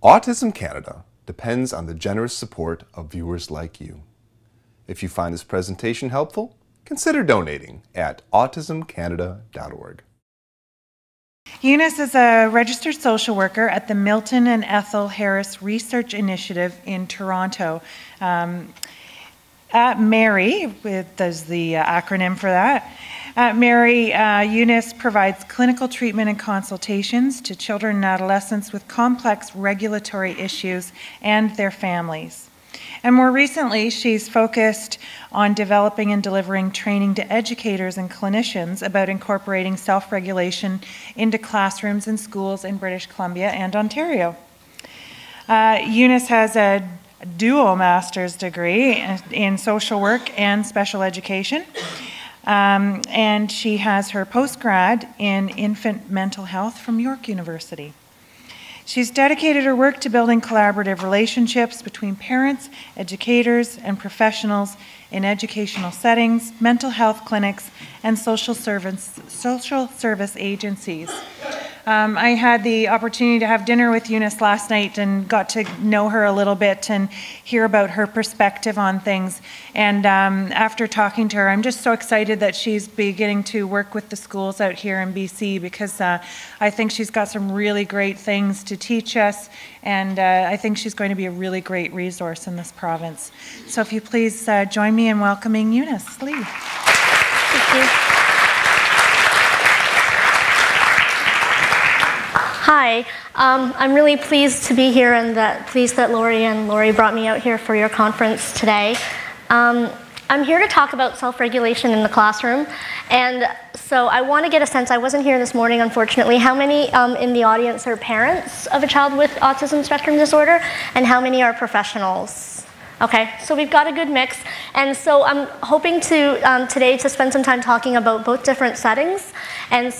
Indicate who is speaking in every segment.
Speaker 1: Autism Canada depends on the generous support of viewers like you. If you find this presentation helpful, consider donating at autismcanada.org.
Speaker 2: Eunice is a registered social worker at the Milton and Ethel Harris Research Initiative in Toronto. At Mary, there's the acronym for that. At Mary, Eunice provides clinical treatment and consultations to children and adolescents with complex regulatory issues and their families. And more recently, she's focused on developing and delivering training to educators and clinicians about incorporating self-regulation into classrooms and schools in British Columbia and Ontario. Eunice has a dual master's degree in social work and special education. And she has her postgrad in infant mental health from York University. She's dedicated her work to building collaborative relationships between parents, educators, and professionals in educational settings, mental health clinics, and social service agencies. I had the opportunity to have dinner with Eunice last night and got to know her a little bit and hear about her perspective on things. And after talking to her, I'm just so excited that she's beginning to work with the schools out here in BC, because I think she's got some really great things to teach us, and I think she's going to be a really great resource in this province. So if you please join me in welcoming Eunice Lee. Thank you.
Speaker 3: Hi, I'm really pleased to be here and pleased that Lori brought me out here for your conference today. I'm here to talk about self-regulation in the classroom, and so I want to get a sense, I wasn't here this morning unfortunately, how many in the audience are parents of a child with autism spectrum disorder, and how many are professionals? Okay, so we've got a good mix, and so I'm hoping to today to spend some time talking about both different settings and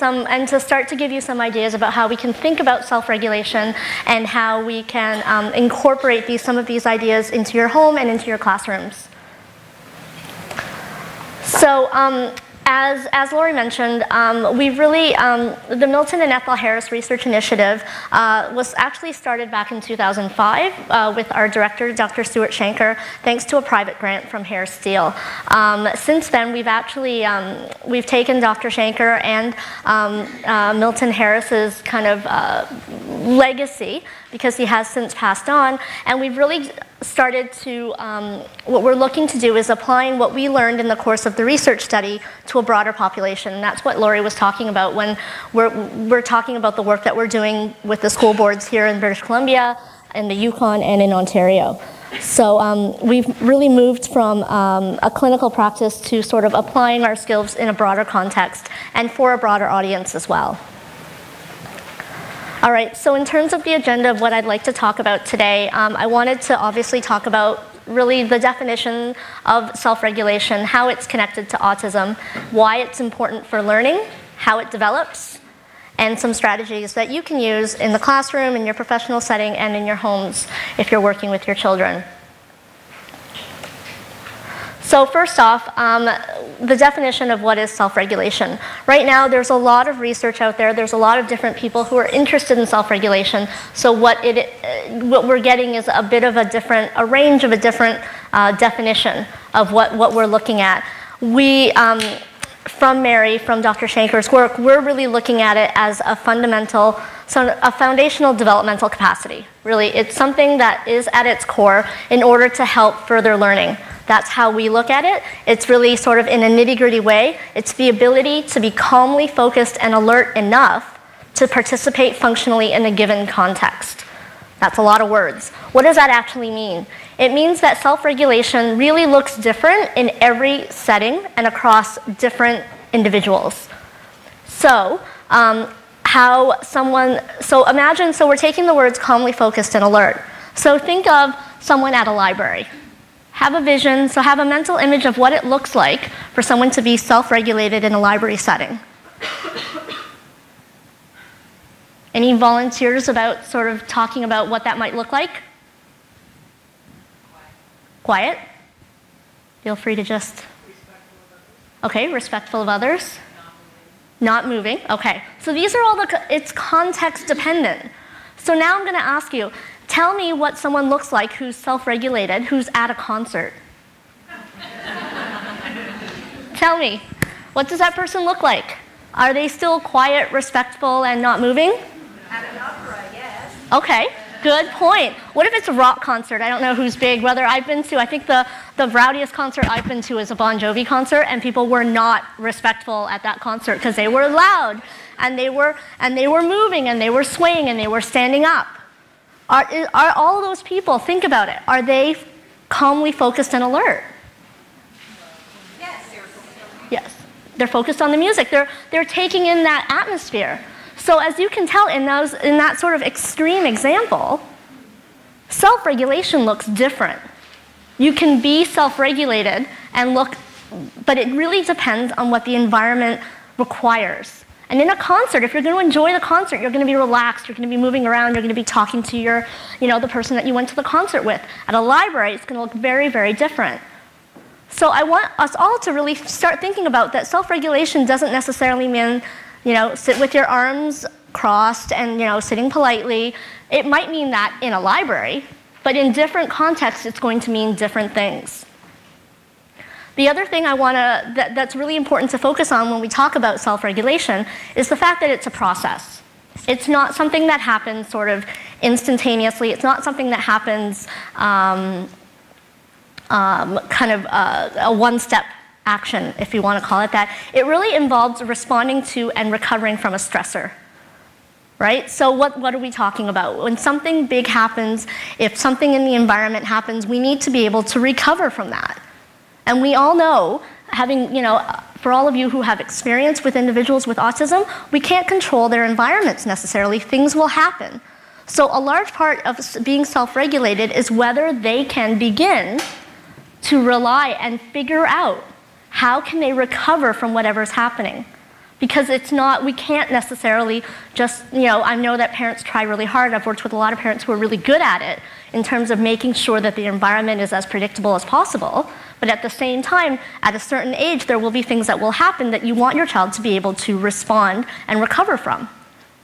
Speaker 3: to start to give you some ideas about how we can think about self-regulation and how we can incorporate some of these ideas into your home and into your classrooms. So as Lori mentioned, we've really, the Milton and Ethel Harris Research Initiative was actually started back in 2005 with our director, Dr. Stuart Shanker, thanks to a private grant from Harris Steel. Since then, we've actually, we've taken Dr. Shanker and Milton Harris's kind of legacy, because he has since passed on, and we've really started to, what we're looking to do is applying what we learned in the course of the research study to a broader population. And that's what Lori was talking about when we're talking about the work that we're doing with the school boards here in British Columbia, in the Yukon, and in Ontario. So we've really moved from a clinical practice to sort of applying our skills in a broader context and for a broader audience as well. All right, so in terms of the agenda of what I'd like to talk about today, I wanted to obviously talk about really the definition of self-regulation, how it's connected to autism, why it's important for learning, how it develops, and some strategies that you can use in the classroom, in your professional setting, and in your homes if you're working with your children. So first off, the definition of what is self-regulation. Right now, there's a lot of research out there. There's a lot of different people who are interested in self-regulation. So what we're getting is a bit of a range of a different definition of what we're looking at. We, from Mary, from Dr. Shanker's work, we're really looking at it as a foundational developmental capacity. Really, it's something that is at its core in order to help further learning. That's how we look at it. It's really sort of in a nitty-gritty way. It's the ability to be calmly focused and alert enough to participate functionally in a given context. That's a lot of words. What does that actually mean? It means that self-regulation really looks different in every setting and across different individuals. So, so we're taking the words calmly focused and alert. So think of someone at a library. Have a vision, so have a mental image of what it looks like for someone to be self-regulated in a library setting. Any volunteers about sort of talking about what that might look like? Quiet? Feel free to just... Okay, respectful of others. Not moving, okay. So these are all it's context dependent. So now I'm gonna ask you, Tell me what someone looks like who's self-regulated, who's at a concert. Tell me, what does that person look like? Are they still quiet, respectful, and not moving?
Speaker 4: At an opera, yes.
Speaker 3: Okay, good point. What if it's a rock concert? I don't know who's big. Whether I've been to, I think the rowdiest concert I've been to is a Bon Jovi concert, and people were not respectful at that concert because they were loud, and they were moving, and they were swaying, and they were standing up. Are all of those people, think about it, are they calmly focused and alert? Yes, they're focused on the music. They're taking in that atmosphere. So as you can tell in that sort of extreme example, self-regulation looks different. You can be self-regulated and look, but it really depends on what the environment requires. And in a concert, if you're going to enjoy the concert, you're going to be relaxed, you're going to be moving around, you're going to be talking to the person that you went to the concert with. At a library, it's going to look very, very different. So I want us all to really start thinking about that self-regulation doesn't necessarily mean, sit with your arms crossed and, sitting politely. It might mean that in a library, but in different contexts, it's going to mean different things. The other thing that's really important to focus on when we talk about self-regulation is the fact that it's a process. It's not something that happens sort of instantaneously. It's not something that happens a one-step action, if you want to call it that. It really involves responding to and recovering from a stressor, right? So what are we talking about? When something big happens, if something in the environment happens, we need to be able to recover from that. And we all know, for all of you who have experience with individuals with autism, we can't control their environments necessarily. Things will happen. So a large part of being self-regulated is whether they can begin to rely and figure out how can they recover from whatever's happening. Because we can't necessarily just, I know that parents try really hard. I've worked with a lot of parents who are really good at it in terms of making sure that the environment is as predictable as possible. But at the same time, at a certain age, there will be things that will happen that you want your child to be able to respond and recover from,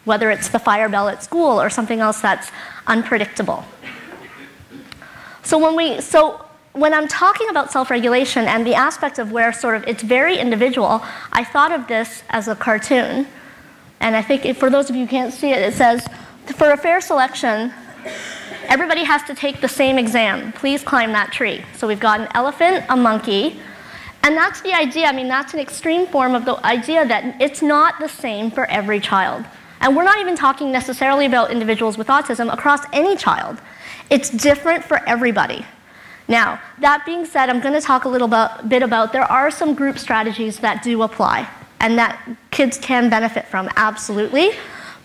Speaker 3: whether it's the fire bell at school or something else that's unpredictable. So when I'm talking about self-regulation and the aspect of where it's very individual, I thought of this as a cartoon. And I think for those of you who can't see it, it says, for a fair selection, everybody has to take the same exam. Please climb that tree. So we've got an elephant, a monkey, and that's the idea. That's an extreme form of the idea that it's not the same for every child. And we're not even talking necessarily about individuals with autism across any child. It's different for everybody. Now, that being said, I'm going to talk a little bit about there are some group strategies that do apply and that kids can benefit from, absolutely.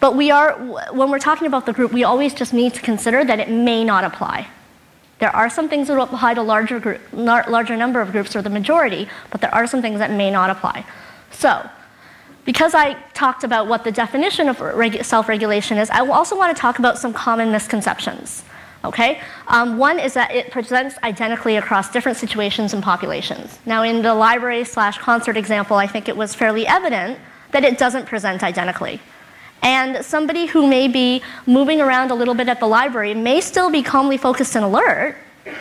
Speaker 3: But when we're talking about the group, we always just need to consider that it may not apply. There are some things that will apply to larger number of groups or the majority, but there are some things that may not apply. So, because I talked about what the definition of self-regulation is, I also want to talk about some common misconceptions. Okay? One is that it presents identically across different situations and populations. Now, in the library/concert example, I think it was fairly evident that it doesn't present identically. And somebody who may be moving around a little bit at the library may still be calmly focused and alert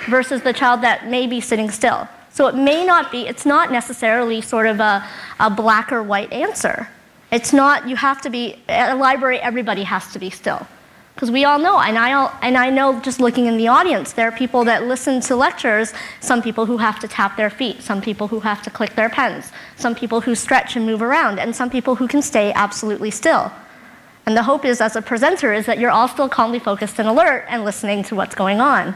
Speaker 3: versus the child that may be sitting still. So it's not necessarily sort of a black or white answer. It's not, you have to be, at a library, everybody has to be still. Because we all know, and I know just looking in the audience, there are people that listen to lectures, some people who have to tap their feet, some people who have to click their pens, some people who stretch and move around, and some people who can stay absolutely still. And the hope is, as a presenter, is that you're all still calmly focused and alert and listening to what's going on.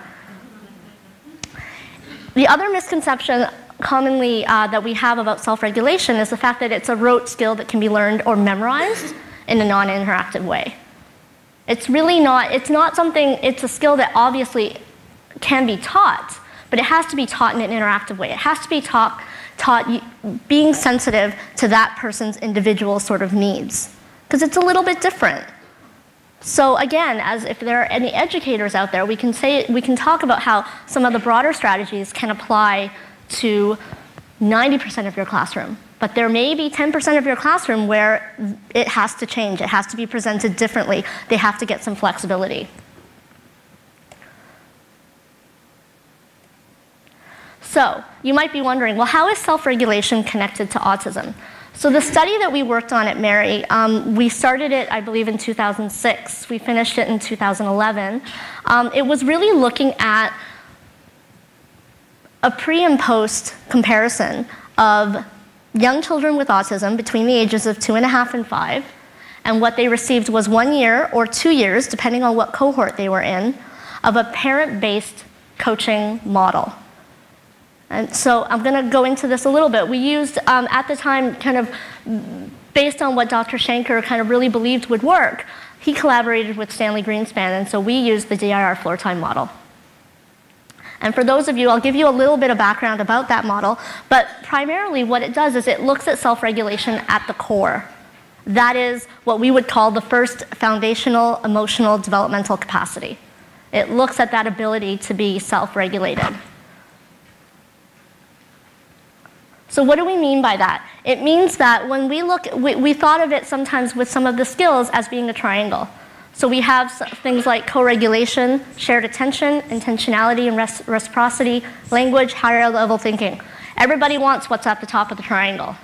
Speaker 3: The other misconception commonly that we have about self-regulation is the fact that it's a rote skill that can be learned or memorized in a non-interactive way. It's really not, it's a skill that obviously can be taught, but it has to be taught in an interactive way. It has to be taught being sensitive to that person's individual sort of needs, because it's a little bit different. So again, as if there are any educators out there, we can talk about how some of the broader strategies can apply to 90% of your classroom. But there may be 10% of your classroom where it has to change. It has to be presented differently. They have to get some flexibility. So you might be wondering, well, how is self-regulation connected to autism? So the study that we worked on at Mary, we started it, I believe, in 2006. We finished it in 2011. It was really looking at a pre and post comparison of young children with autism between the ages of 2.5 and 5, and what they received was 1 year or 2 years, depending on what cohort they were in, of a parent-based coaching model. And so I'm going to go into this a little bit. We used, at the time, kind of based on what Dr. Shanker kind of really believed would work, he collaborated with Stanley Greenspan, and so we used the DIR floor time model. And for those of you, I'll give you a little bit of background about that model, but primarily what it does is it looks at self-regulation at the core. That is what we would call the first foundational emotional developmental capacity. It looks at that ability to be self-regulated. So what do we mean by that? It means that when we look, we thought of it sometimes with some of the skills as being a triangle. So we have things like co-regulation, shared attention, intentionality and reciprocity, language, higher level thinking. Everybody wants what's at the top of the triangle.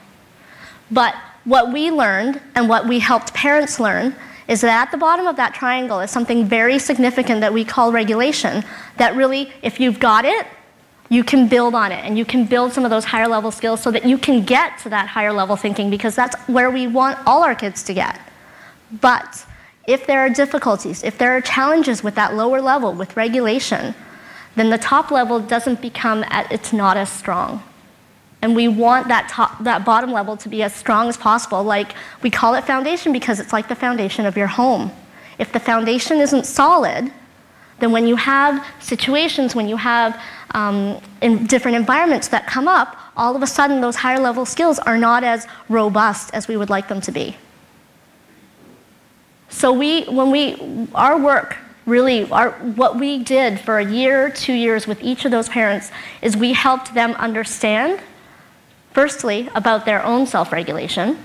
Speaker 3: But what we learned and what we helped parents learn is that at the bottom of that triangle is something very significant that we call regulation, that really, if you've got it, you can build on it, and you can build some of those higher level skills so that you can get to that higher level thinking, because that's where we want all our kids to get. But if there are difficulties, if there are challenges with that lower level, with regulation, then the top level doesn't become, it's not as strong. And we want that bottom level to be as strong as possible. Like, we call it foundation because it's like the foundation of your home. If the foundation isn't solid, then when you have situations, when you have in different environments that come up, all of a sudden those higher level skills are not as robust as we would like them to be. So our work, really, what we did for 1 year, 2 years with each of those parents is we helped them understand, firstly, about their own self-regulation,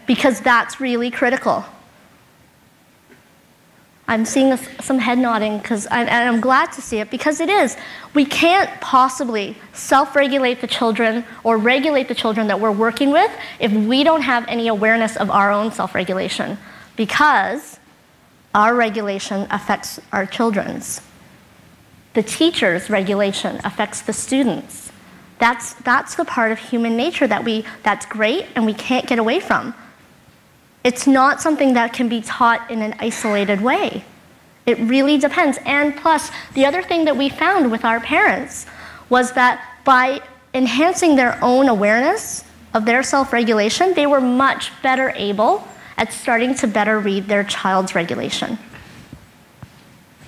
Speaker 3: because that's really critical. I'm seeing some head nodding, and I'm glad to see it, because it is. We can't possibly self-regulate the children or regulate the children that we're working with if we don't have any awareness of our own self-regulation, because our regulation affects our children's. The teacher's regulation affects the students. That's the part of human nature that's great and we can't get away from. It's not something that can be taught in an isolated way. It really depends. And plus, the other thing that we found with our parents was that by enhancing their own awareness of their self-regulation, they were much better able at starting to better read their child's regulation.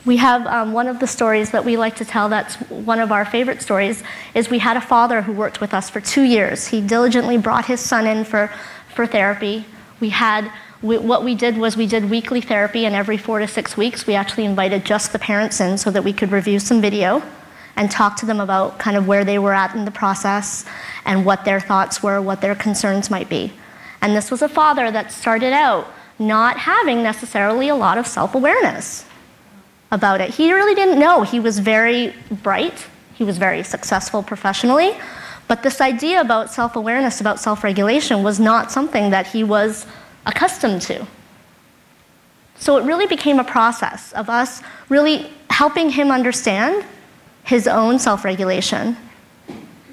Speaker 3: We have one of the stories that we like to tell, that's one of our favorite stories, is we had a father who worked with us for 2 years. He diligently brought his son in for therapy. What we did was we did weekly therapy, and every 4 to 6 weeks we actually invited just the parents in so that we could review some video and talk to them about kind of where they were at in the process and what their thoughts were, what their concerns might be. And this was a father that started out not having necessarily a lot of self-awareness about it. He really didn't know. He was very bright. He was very successful professionally. But this idea about self-awareness, about self-regulation, was not something that he was accustomed to. So it really became a process of us really helping him understand his own self-regulation.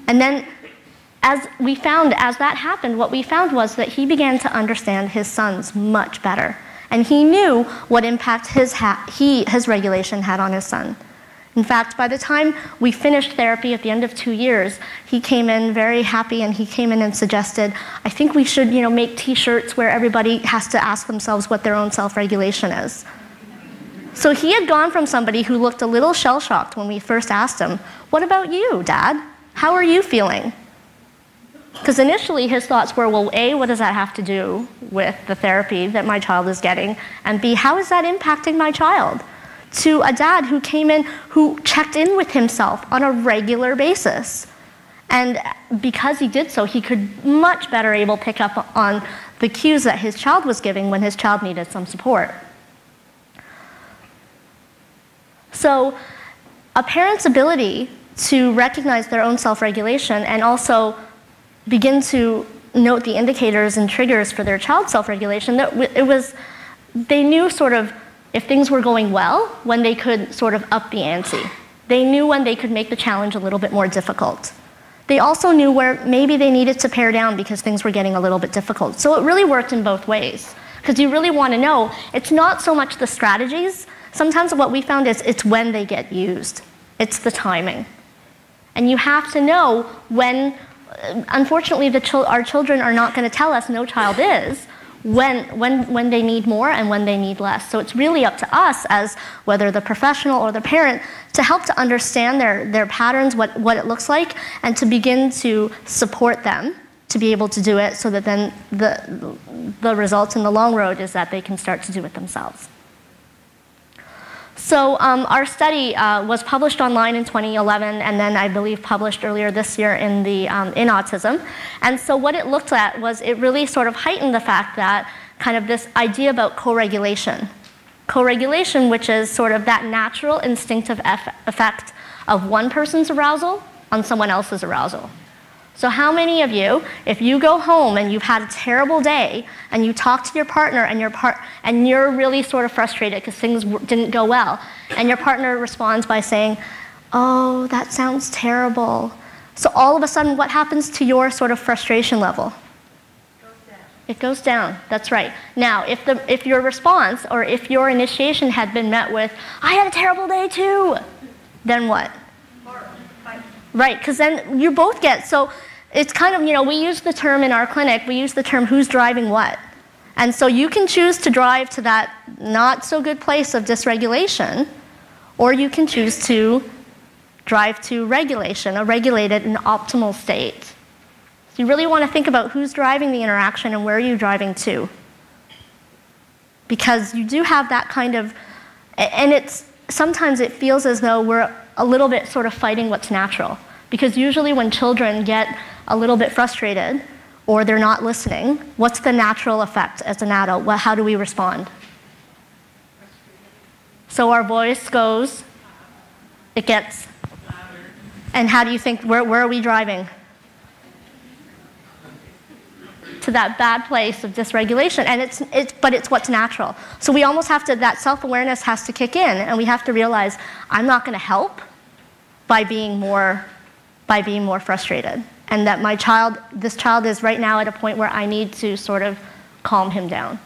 Speaker 3: And then as that happened, what we found was that he began to understand his sons much better. And he knew what impact his regulation had on his son. In fact, by the time we finished therapy at the end of 2 years, he came in very happy, and he came in and suggested, I think we should, make t-shirts where everybody has to ask themselves what their own self-regulation is. So he had gone from somebody who looked a little shell-shocked when we first asked him, what about you, Dad? How are you feeling? Because initially his thoughts were, well, A, what does that have to do with the therapy that my child is getting? And B, how is that impacting my child? To a dad who came in, who checked in with himself on a regular basis. And because he did so, he could much better able pick up on the cues that his child was giving when his child needed some support. So a parent's ability to recognize their own self-regulation and also begin to note the indicators and triggers for their child's self-regulation, they knew sort of if things were going well, when they could sort of up the ante. They knew when they could make the challenge a little bit more difficult. They also knew where maybe they needed to pare down because things were getting a little bit difficult. So it really worked in both ways, because you really want to know, it's not so much the strategies. Sometimes what we found is it's when they get used. It's the timing. And you have to know when, unfortunately, our children are not going to tell us, no child is, when they need more and when they need less. So it's really up to us, as whether the professional or the parent, to help to understand their patterns, what it looks like, and to begin to support them to be able to do it, so that then the results in the long road is that they can start to do it themselves. So our study was published online in 2011, and then I believe published earlier this year in Autism. And so what it looked at was it really sort of heightened the fact that kind of this idea about co-regulation. Co-regulation, which is sort of that natural instinctive effect of one person's arousal on someone else's arousal. So how many of you, if you go home and you've had a terrible day and you talk to your partner and you're really sort of frustrated because things didn't go well, and your partner responds by saying, "Oh, that sounds terrible." So all of a sudden, what happens to your sort of frustration level? It goes down, that's right. Now, if your response or if your initiation had been met with, "I had a terrible day too," then what? Right, because then you both get, so it's kind of, we use the term in our clinic, we use the term who's driving what. And so you can choose to drive to that not so good place of dysregulation, or you can choose to drive to regulation, a regulated and optimal state. So you really want to think about who's driving the interaction and where are you driving to. Because you do have that kind of, and sometimes it feels as though we're a little bit sort of fighting what's natural. Because usually when children get a little bit frustrated or they're not listening, what's the natural effect as an adult? Well, how do we respond? So our voice goes, it gets louder. And how do you think, where are we driving? To that bad place of dysregulation, and but it's what's natural. So we almost have to, that self-awareness has to kick in, and we have to realize, I'm not going to help by being more frustrated, and that this child is right now at a point where I need to sort of calm him down.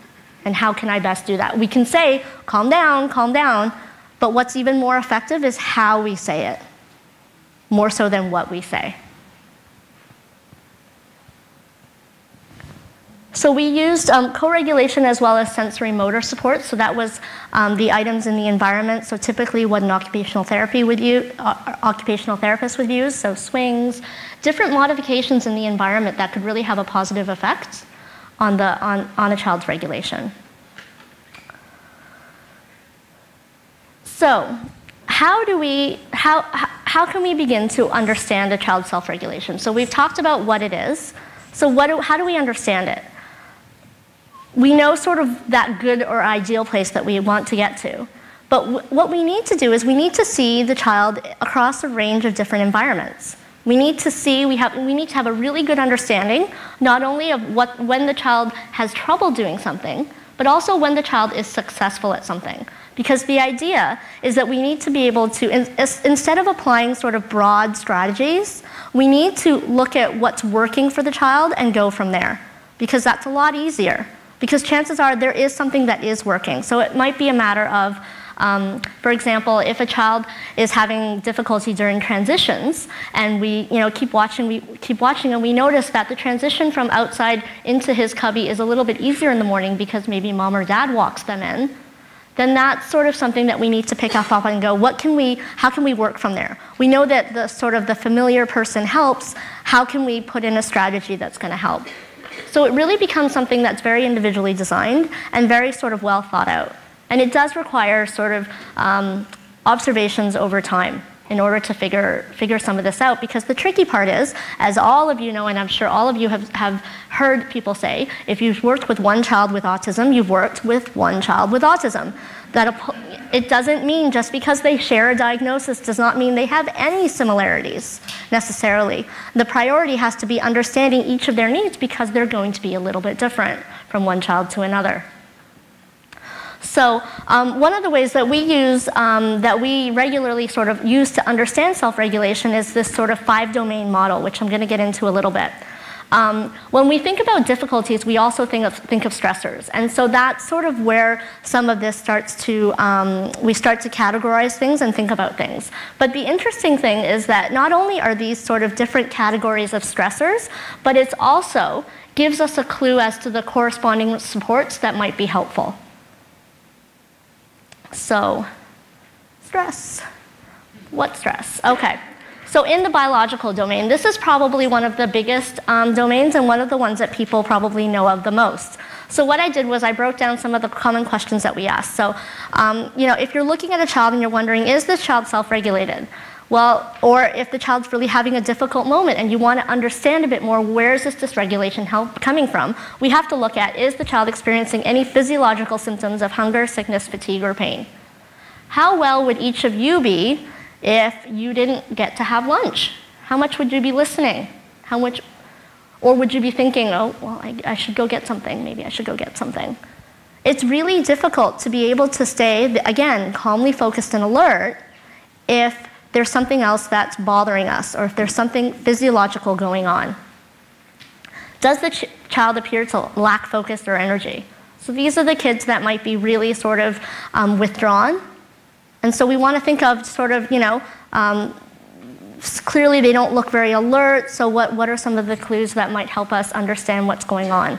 Speaker 3: And how can I best do that? We can say, calm down, but what's even more effective is how we say it, more so than what we say. So we used co-regulation as well as sensory motor support. So that was the items in the environment. So typically what an occupational therapist would use. So swings, different modifications in the environment that could really have a positive effect on a child's regulation. So how can we begin to understand a child's self-regulation? So we've talked about what it is. So how do we understand it? We know sort of that good or ideal place that we want to get to. But what we need to do is we need to see the child across a range of different environments. We need to have a really good understanding, not only of when the child has trouble doing something, but also when the child is successful at something. Because the idea is that we need to be able to, instead of applying sort of broad strategies, we need to look at what's working for the child and go from there. Because that's a lot easier. Because chances are there is something that is working. So it might be a matter of, for example, if a child is having difficulty during transitions, and we keep watching and we notice that the transition from outside into his cubby is a little bit easier in the morning because maybe mom or dad walks them in, then that's sort of something that we need to pick up on and go, how can we work from there? We know that the familiar person helps. How can we put in a strategy that's going to help? So it really becomes something that's very individually designed and very sort of well thought out. And it does require sort of observations over time. in order to figure some of this out, because the tricky part is, as all of you know, and I'm sure all of you have heard people say, if you've worked with one child with autism, you've worked with one child with autism. It doesn't mean just because they share a diagnosis does not mean they have any similarities necessarily. The priority has to be understanding each of their needs, because they're going to be a little bit different from one child to another. So one of the ways that we use, that we regularly sort of use to understand self-regulation is this sort of 5-domain model, which I'm going to get into a little bit. When we think about difficulties, we also think of stressors. And so that's sort of where some of this starts to, we start to categorize things and think about things. But the interesting thing is that not only are these sort of different categories of stressors, but it's also gives us a clue as to the corresponding supports that might be helpful. So, stress. What stress? Okay. So in the biological domain, this is probably one of the biggest domains and one of the ones that people probably know of the most. So what I did was I broke down some of the common questions that we asked. So, you know, if you're looking at a child and you're wondering, is this child self-regulated? Well, or if the child's really having a difficult moment and you want to understand a bit more, where is this dysregulation coming from? We have to look at, is the child experiencing any physiological symptoms of hunger, sickness, fatigue, or pain? How well would each of you be if you didn't get to have lunch? How much would you be listening? How much, or would you be thinking, oh, well, I should go get something, maybe I should go get something. It's really difficult to be able to stay, again, calmly focused and alert if there's something else that's bothering us, or if there's something physiological going on. Does the child appear to lack focus or energy? So these are the kids that might be really sort of withdrawn. And so we want to think of sort of, you know, clearly they don't look very alert, so what are some of the clues that might help us understand what's going on?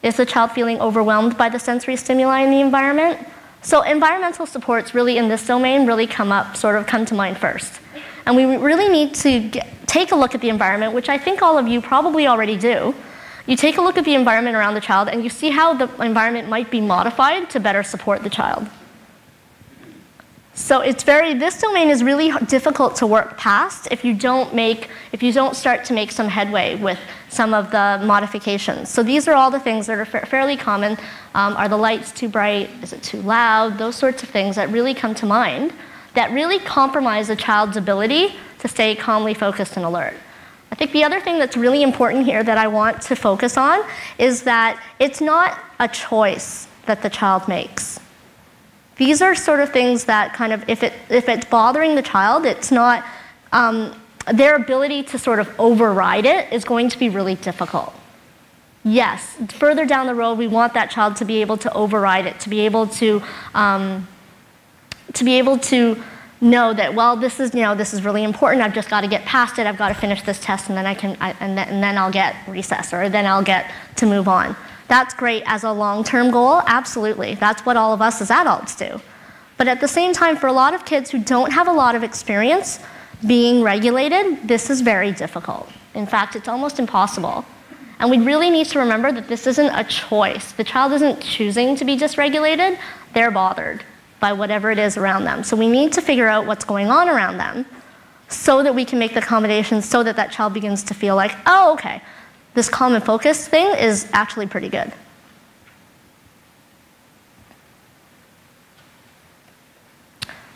Speaker 3: Is the child feeling overwhelmed by the sensory stimuli in the environment? So environmental supports really in this domain really come to mind first. And we really need to take a look at the environment, which I think all of you probably already do. You take a look at the environment around the child and you see how the environment might be modified to better support the child. So this domain is really difficult to work past if you don't start to make some headway with some of the modifications. So these are all the things that are fairly common. Are the lights too bright? Is it too loud? Those sorts of things that really come to mind that really compromise a child's ability to stay calmly focused and alert. I think the other thing that's really important here that I want to focus on is that it's not a choice that the child makes. These are sort of things that kind of, if it's bothering the child, it's not, their ability to sort of override it is going to be really difficult. Yes, further down the road, we want that child to be able to override it, to be able to know that, well, this is really important. I've just got to get past it. I've got to finish this test, and then and then I'll get recess, or then I'll get to move on. That's great as a long-term goal, absolutely. That's what all of us as adults do. But at the same time, for a lot of kids who don't have a lot of experience being regulated, this is very difficult. In fact, it's almost impossible. And we really need to remember that this isn't a choice. The child isn't choosing to be dysregulated, they're bothered by whatever it is around them. So we need to figure out what's going on around them so that we can make the accommodations so that that child begins to feel like, oh, okay, this calm and focus thing is actually pretty good.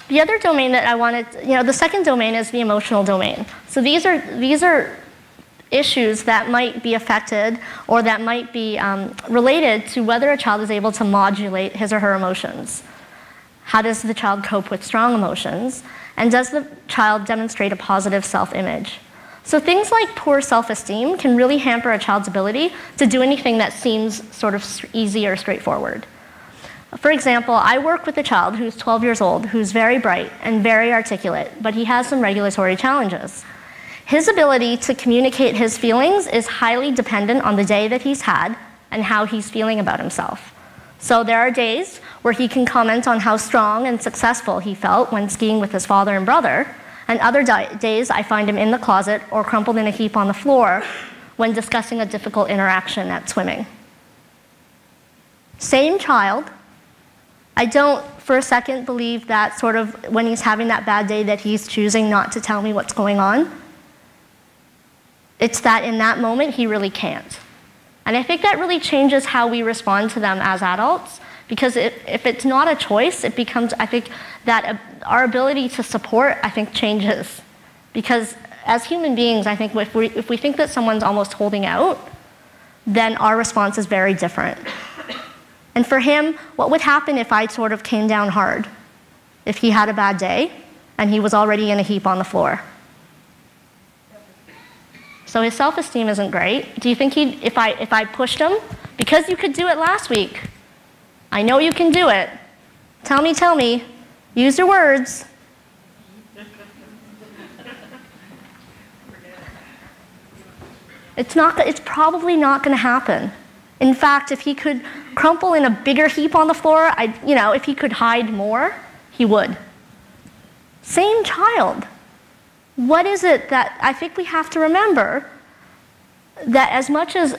Speaker 3: The other domain that I wanted, the second domain is the emotional domain. So these are issues that might be affected or that might be related to whether a child is able to modulate his or her emotions. How does the child cope with strong emotions? And does the child demonstrate a positive self-image? So things like poor self-esteem can really hamper a child's ability to do anything that seems sort of easy or straightforward. For example, I work with a child who's 12 years old, who's very bright and very articulate, but he has some regulatory challenges. His ability to communicate his feelings is highly dependent on the day that he's had and how he's feeling about himself. So there are days where he can comment on how strong and successful he felt when skiing with his father and brother, and other days I find him in the closet or crumpled in a heap on the floor when discussing a difficult interaction at swimming. Same child, I don't for a second believe that sort of when he's having that bad day that he's choosing not to tell me what's going on. It's that in that moment he really can't. And I think that really changes how we respond to them as adults, because if it's not a choice, it becomes, I think, that our ability to support, I think, changes. Because as human beings, I think if we think that someone's almost holding out, then our response is very different. And for him, what would happen if I sort of came down hard? If he had a bad day and he was already in a heap on the floor? So his self-esteem isn't great. Do you think if I pushed him, because you could do it last week, I know you can do it, tell me, use your words. It's probably not going to happen. In fact, if he could crumple in a bigger heap on the floor, if he could hide more, he would. Same child. What is it that I think we have to remember? That as much as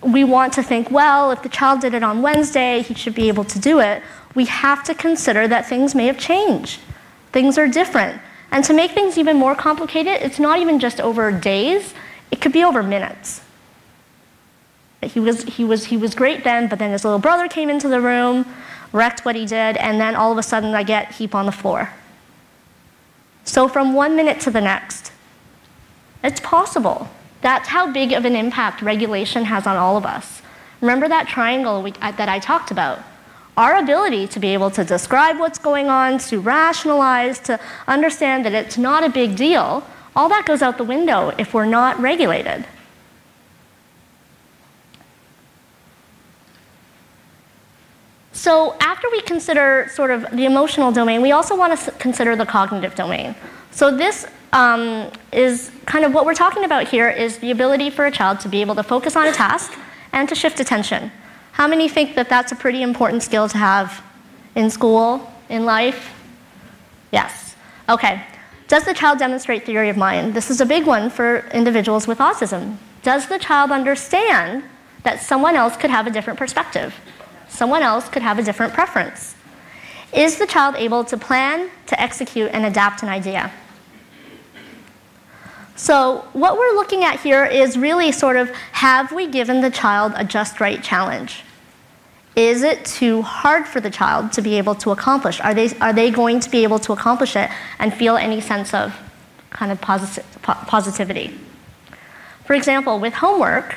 Speaker 3: we want to think, well, if the child did it on Wednesday, he should be able to do it, we have to consider that things may have changed. Things are different. And to make things even more complicated, it's not even just over days, it could be over minutes. He was great then, but then his little brother came into the room, wrecked what he did, and then all of a sudden I get heap on the floor. So from 1 minute to the next, it's possible. That's how big of an impact regulation has on all of us. Remember that triangle that I talked about? Our ability to be able to describe what's going on, to rationalize, to understand that it's not a big deal, all that goes out the window if we're not regulated. So after we consider sort of the emotional domain, we also want to consider the cognitive domain. So this is kind of what we're talking about here is the ability for a child to be able to focus on a task and to shift attention. How many think that that's a pretty important skill to have in school, in life? Yes. Okay. Does the child demonstrate theory of mind? This is a big one for individuals with autism. Does the child understand that someone else could have a different perspective? Someone else could have a different preference. Is the child able to plan, to execute, and adapt an idea? So what we're looking at here is really sort of, have we given the child a just right challenge? Is it too hard for the child to be able to accomplish? Are they going to be able to accomplish it and feel any sense of kind of positivity? For example, with homework,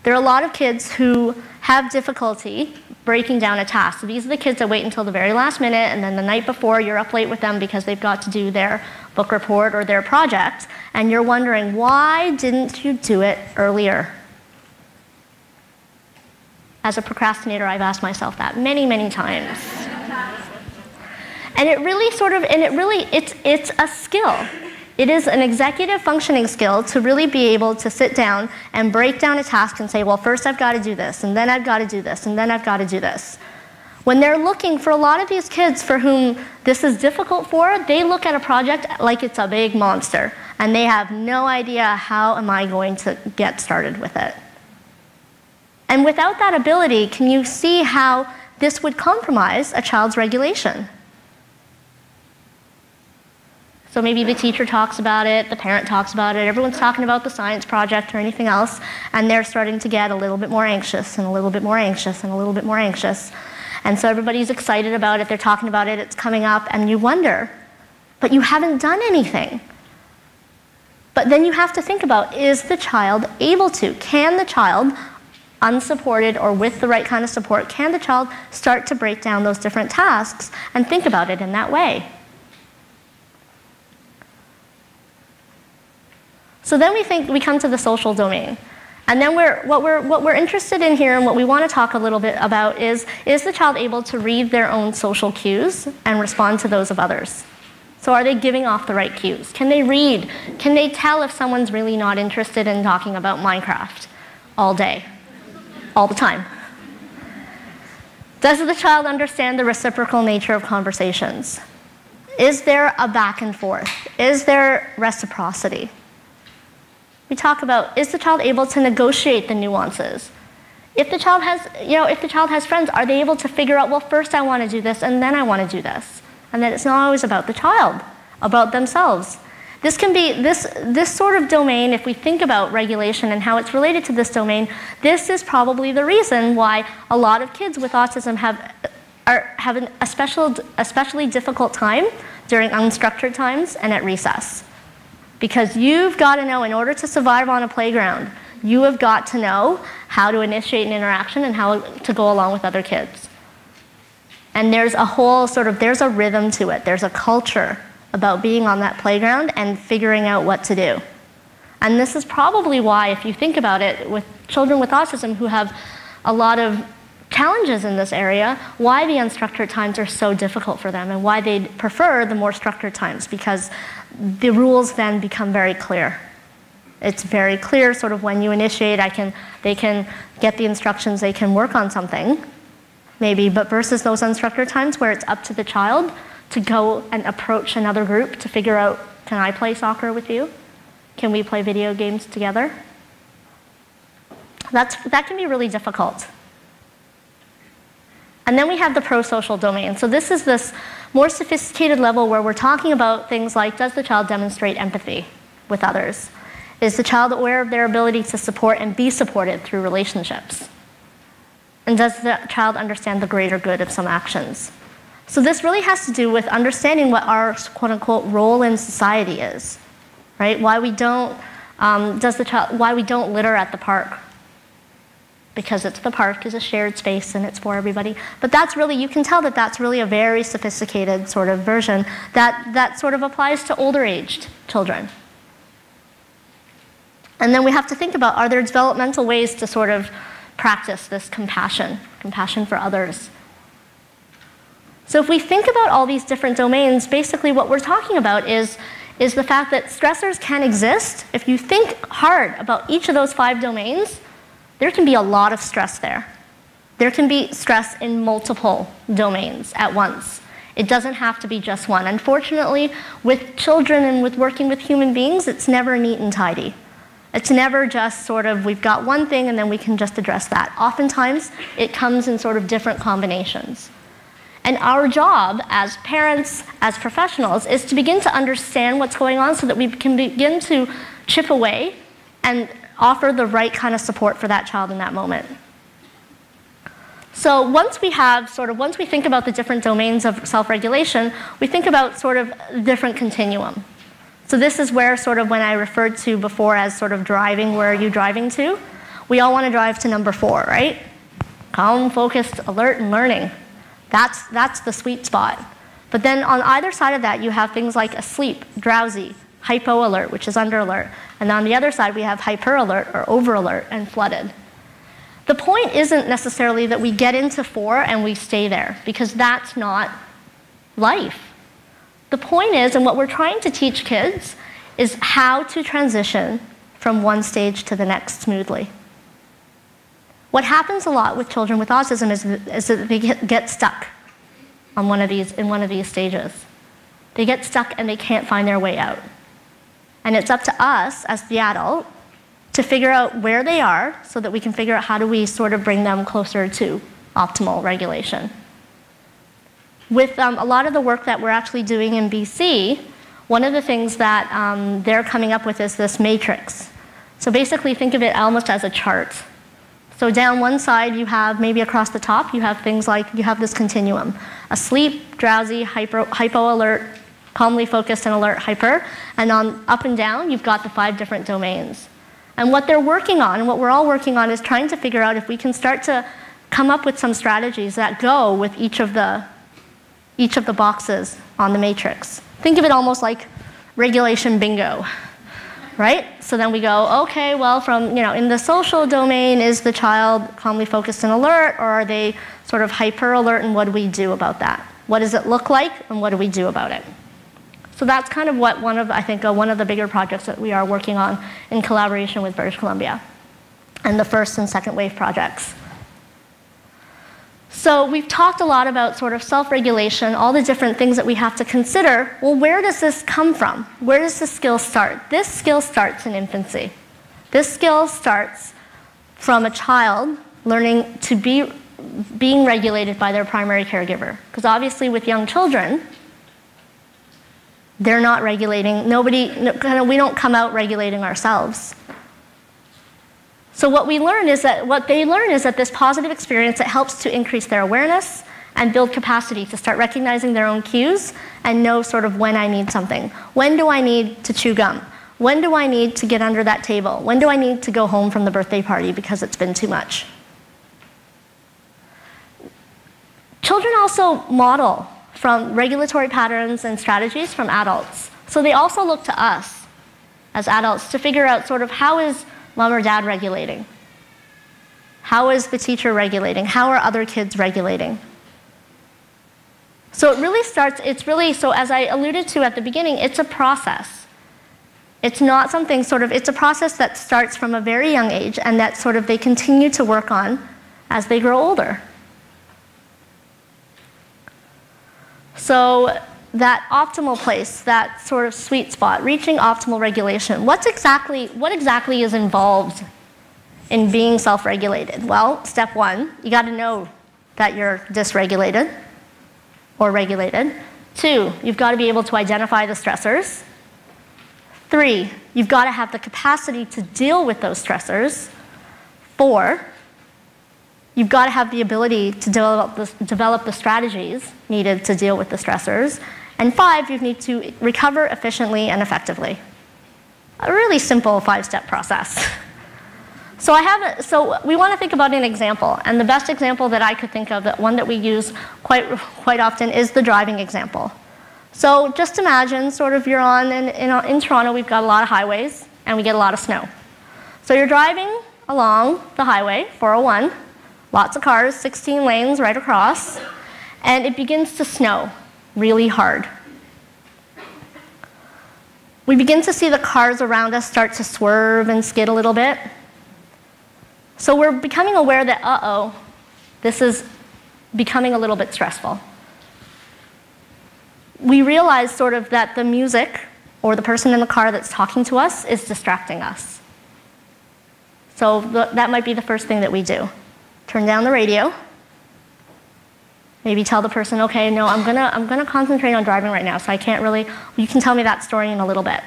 Speaker 3: there are a lot of kids who have difficulty breaking down a task. So these are the kids that wait until the very last minute, and then the night before you're up late with them because they've got to do their book report or their project, and you're wondering, why didn't you do it earlier? As a procrastinator, I've asked myself that many, many times. And it really it's a skill. It is an executive functioning skill to really be able to sit down and break down a task and say, well, first I've got to do this, and then I've got to do this, and then I've got to do this. When they're looking for a lot of these kids for whom this is difficult for, they look at a project like it's a big monster, and they have no idea how am I going to get started with it. And without that ability, can you see how this would compromise a child's regulation? So maybe the teacher talks about it, the parent talks about it, everyone's talking about the science project or anything else, and they're starting to get a little bit more anxious and a little bit more anxious and a little bit more anxious. And so everybody's excited about it, they're talking about it, it's coming up, and you wonder, but you haven't done anything. But then you have to think about, is the child able to? Can the child, unsupported or with the right kind of support, can the child start to break down those different tasks and think about it in that way? So then we come to the social domain. And then what we're interested in here and what we want to talk a little bit about is the child able to read their own social cues and respond to those of others? So are they giving off the right cues? Can they read? Can they tell if someone's really not interested in talking about Minecraft all day, all the time? Does the child understand the reciprocal nature of conversations? Is there a back and forth? Is there reciprocity? We talk about, is the child able to negotiate the nuances? If the child has, if the child has friends, are they able to figure out, well, first I want to do this, and then I want to do this? And that it's not always about the child, about themselves. This can be, this sort of domain, if we think about regulation and how it's related to this domain, this is probably the reason why a lot of kids with autism have an especially difficult time during unstructured times and at recess. Because you've got to know, in order to survive on a playground, you have got to know how to initiate an interaction and how to go along with other kids. And there's a whole there's a rhythm to it. There's a culture about being on that playground and figuring out what to do. And this is probably why, if you think about it, with children with autism who have a lot of challenges in this area, why the unstructured times are so difficult for them and why they prefer the more structured times, because the rules then become very clear. It's very clear sort of when you initiate, they can get the instructions, they can work on something, maybe, but versus those unstructured times where it's up to the child to go and approach another group to figure out, can I play soccer with you? Can we play video games together? That can be really difficult. And then we have the pro-social domain. So this is this more sophisticated level where we're talking about things like, does the child demonstrate empathy with others? Is the child aware of their ability to support and be supported through relationships? And does the child understand the greater good of some actions? So this really has to do with understanding what our quote-unquote role in society is, right? Why we don't, why we don't litter at the park. Because the park is a shared space and it's for everybody. But that's really, you can tell that that's really a very sophisticated sort of version that sort of applies to older aged children. And then we have to think about, are there developmental ways to sort of practice this compassion for others? So if we think about all these different domains, basically what we're talking about is the fact that stressors can exist. If you think hard about each of those 5 domains, there can be a lot of stress there. There can be stress in multiple domains at once. It doesn't have to be just one. Unfortunately, with children and with working with human beings, it's never neat and tidy. It's never just sort of, we've got one thing and then we can just address that. Oftentimes, it comes in sort of different combinations. And our job as parents, as professionals, is to begin to understand what's going on so that we can begin to chip away and offer the right kind of support for that child in that moment. So once we think about the different domains of self-regulation, we think about sort of different continuum. So this is where sort of when I referred to before as sort of driving, where are you driving to? We all want to drive to number 4, right? Calm, focused, alert, and learning. That's the sweet spot. But then on either side of that, you have things like asleep, drowsy, hypo-alert, which is under-alert. And on the other side, we have hyper-alert or over-alert and flooded. The point isn't necessarily that we get into 4 and we stay there, because that's not life. The point is, and what we're trying to teach kids, is how to transition from one stage to the next smoothly. What happens a lot with children with autism is that they get stuck in one of these stages. They get stuck and they can't find their way out. And it's up to us, as the adult, to figure out where they are so that we can figure out how do we sort of bring them closer to optimal regulation. With a lot of the work that we're actually doing in BC, one of the things that they're coming up with is this matrix. So basically think of it almost as a chart. So down one side you have, maybe across the top, you have things like, you have this continuum. Asleep, drowsy, hypo-alert, calmly focused and alert, hyper. And on up and down, you've got the 5 different domains. And what they're working on, and what we're all working on, is trying to figure out if we can start to come up with some strategies that go with each of the boxes on the matrix. Think of it almost like regulation bingo, right? So then we go, okay, well, from, in the social domain, is the child calmly focused and alert, or are they sort of hyper alert, and what do we do about that? What does it look like, and what do we do about it? So that's kind of what one of the bigger projects that we are working on in collaboration with British Columbia, and the first and second wave projects. So we've talked a lot about sort of self-regulation, all the different things that we have to consider. Well, where does this come from? Where does this skill start? This skill starts in infancy. This skill starts from a child learning to being regulated by their primary caregiver. Because obviously with young children, they're not regulating, we don't come out regulating ourselves. So what they learn is that this positive experience, it helps to increase their awareness and build capacity to start recognizing their own cues and know sort of when I need something. When do I need to chew gum? When do I need to get under that table? When do I need to go home from the birthday party because it's been too much? Children also model from regulatory patterns and strategies from adults. So they also look to us as adults to figure out sort of how is mom or dad regulating? How is the teacher regulating? How are other kids regulating? So it really starts, so as I alluded to at the beginning, it's a process. It's not something it's a process that starts from a very young age and that sort of they continue to work on as they grow older. So that optimal place, that sort of sweet spot, reaching optimal regulation, what exactly is involved in being self-regulated? Well, step one, you got to know that you're dysregulated or regulated. 2, you've got to be able to identify the stressors. 3, you've got to have the capacity to deal with those stressors. 4, you've got to have the ability to develop the strategies needed to deal with the stressors. And 5, you need to recover efficiently and effectively. A really simple 5-step process. So we want to think about an example, and the best example that I could think of, one that we use quite often, is the driving example. So just imagine sort of you're in Toronto, we've got a lot of highways, and we get a lot of snow. So you're driving along the highway, 401, lots of cars, 16 lanes right across, and it begins to snow really hard. We begin to see the cars around us start to swerve and skid a little bit. So we're becoming aware that, this is becoming a little bit stressful. We realize sort of that the music or the person in the car that's talking to us is distracting us. So that might be the first thing that we do. Turn down the radio. Maybe tell the person, okay, no, I'm gonna concentrate on driving right now, so I can't really, you can tell me that story in a little bit.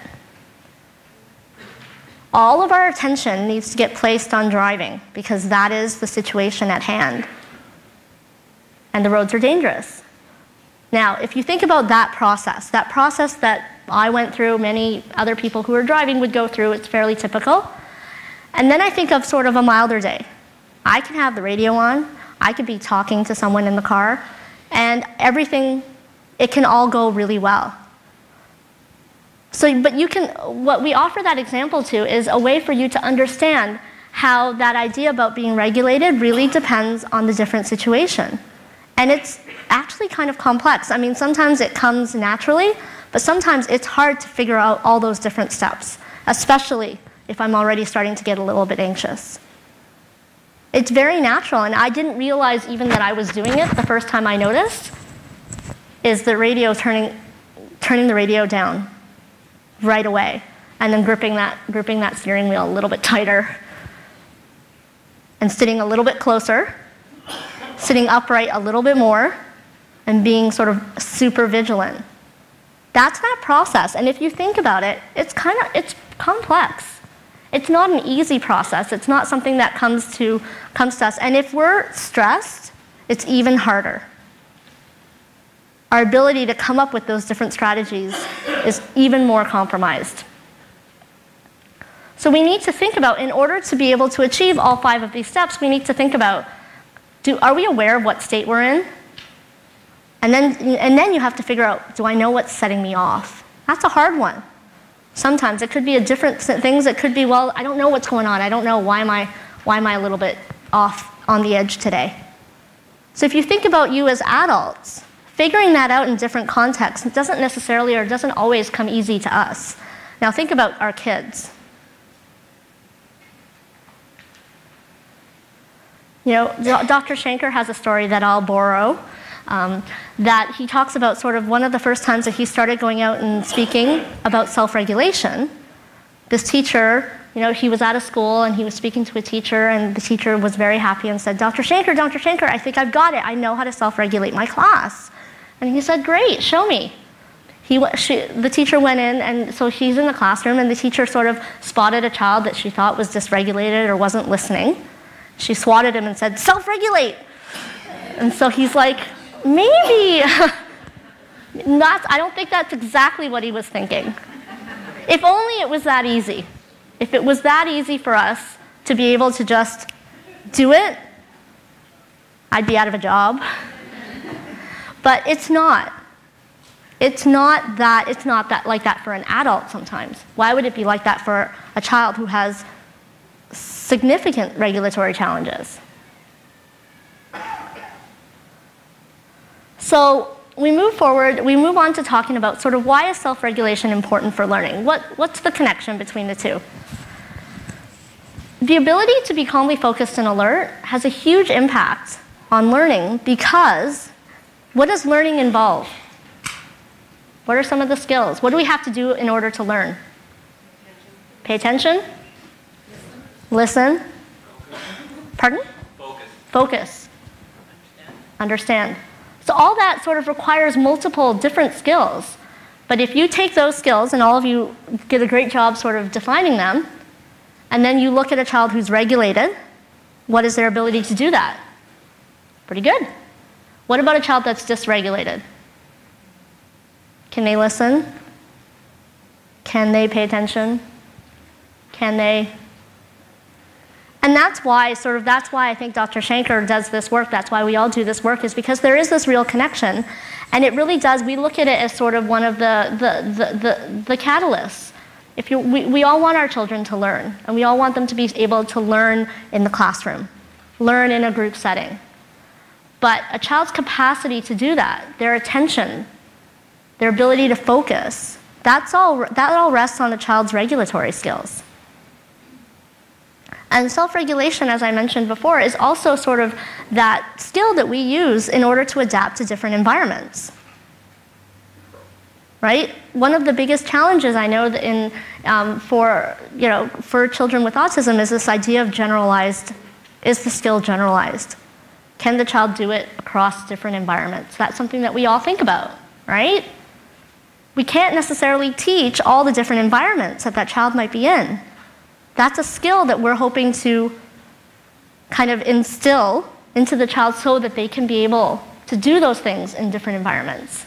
Speaker 3: All of our attention needs to get placed on driving because that is the situation at hand. And the roads are dangerous. Now, if you think about that process that I went through, many other people who are driving would go through, it's fairly typical. And then I think of sort of a milder day. I can have the radio on, I could be talking to someone in the car, and everything, it can all go really well. So, but what we offer that example to is a way for you to understand how that idea about being regulated really depends on the different situation. And it's actually kind of complex. I mean, sometimes it comes naturally, but sometimes it's hard to figure out all those different steps, especially if I'm already starting to get a little bit anxious. It's very natural, and I didn't realize even that I was doing it the first time I noticed, is the radio turning the radio down right away, and then gripping that steering wheel a little bit tighter, and sitting a little bit closer, sitting upright a little bit more, and being sort of super vigilant. That's that process, and if you think about it, it's complex. It's not an easy process. It's not something that comes to us, and if we're stressed, it's even harder. Our ability to come up with those different strategies is even more compromised. So we need to think about, in order to be able to achieve all 5 of these steps, we need to think about, are we aware of what state we're in? And then you have to figure out, do I know what's setting me off? That's a hard one. Sometimes it could be different things. It could be, well, I don't know what's going on. I don't know, why am I a little bit off on the edge today? So if you think about you as adults, figuring that out in different contexts doesn't necessarily or doesn't always come easy to us. Now think about our kids. You know, Dr. Shanker has a story that I'll borrow, that he talks about sort of one of the first times that he started going out and speaking about self-regulation. This teacher You know, he was at a school and he was speaking to a teacher, and the teacher was very happy and said, Dr. Shanker, I think I've got it. I know how to self-regulate my class. And he said, great, show me. The teacher went in, and so she's in the classroom, and the teacher sort of spotted a child that she thought was dysregulated or wasn't listening. She swatted him and said, self-regulate. And so he's like, maybe. I don't think that's exactly what he was thinking. If only it was that easy. If it was that easy for us to be able to just do it, I'd be out of a job. But it's not. It's not that like that for an adult sometimes. Why would it be like that for a child who has significant regulatory challenges? So we move forward, we move on to talking about sort of why is self-regulation important for learning? What's the connection between the two? The ability to be calmly focused and alert has a huge impact on learning because what does learning involve? What are some of the skills? What do we have to do in order to learn? Pay attention? Listen? Pardon? Focus. Understand. So all that sort of requires multiple different skills. But if you take those skills, and all of you did a great job sort of defining them, and then you look at a child who's regulated, what is their ability to do that? Pretty good. What about a child that's dysregulated? Can they listen? Can they pay attention? Can they? And that's why I think Dr. Shanker does this work, that's why we all do this work, is because there is this real connection. And it really does, we look at it as sort of one of the catalysts. We all want our children to learn, and we all want them to be able to learn in the classroom, learn in a group setting. But a child's capacity to do that, their attention, their ability to focus, that all rests on the child's regulatory skills. And self-regulation, as I mentioned before, is also sort of that skill that we use in order to adapt to different environments. Right? One of the biggest challenges I know that for children with autism is this idea of generalized. Is the skill generalized? Can the child do it across different environments? That's something that we all think about, right? We can't necessarily teach all the different environments that child might be in. That's a skill that we're hoping to kind of instill into the child so that they can be able to do those things in different environments.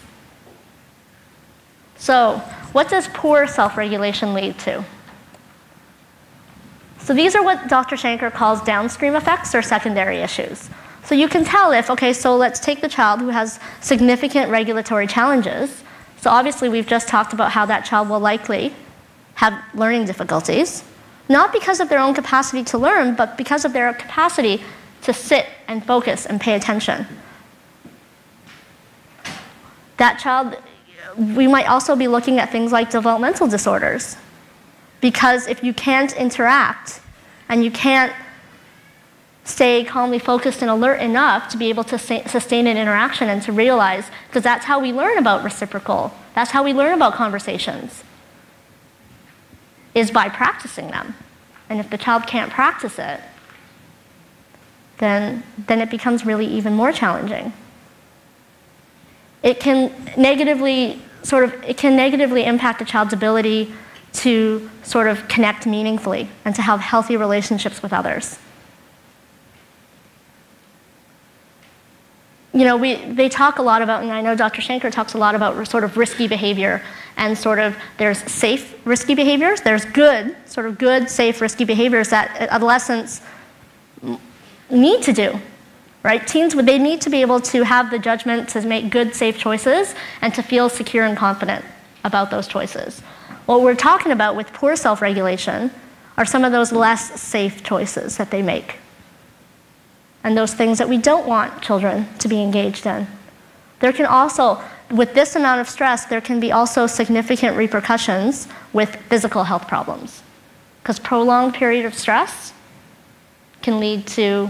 Speaker 3: So, what does poor self-regulation lead to? So these are what Dr. Shanker calls downstream effects or secondary issues. So you can tell so let's take the child who has significant regulatory challenges. So obviously we've just talked about how that child will likely have learning difficulties, not because of their own capacity to learn, but because of their capacity to sit and focus and pay attention. That child, we might also be looking at things like developmental disorders. Because if you can't interact and you can't stay calmly focused and alert enough to be able to sustain an interaction and to realize, because that's how we learn about reciprocal, that's how we learn about conversations, is by practicing them. And if the child can't practice it, then it becomes really even more challenging. It can negatively impact a child's ability to sort of connect meaningfully and to have healthy relationships with others. You know, they talk a lot about, and I know Dr. Shanker talks a lot about sort of risky behavior, and sort of there's safe risky behaviors, there's good, safe risky behaviors that adolescents need to do, right? Teens, they need to be able to have the judgment to make good, safe choices and to feel secure and confident about those choices. What we're talking about with poor self-regulation are some of those less safe choices that they make, and those things that we don't want children to be engaged in. There can also, with this amount of stress, there can be also significant repercussions with physical health problems, because prolonged period of stress can lead to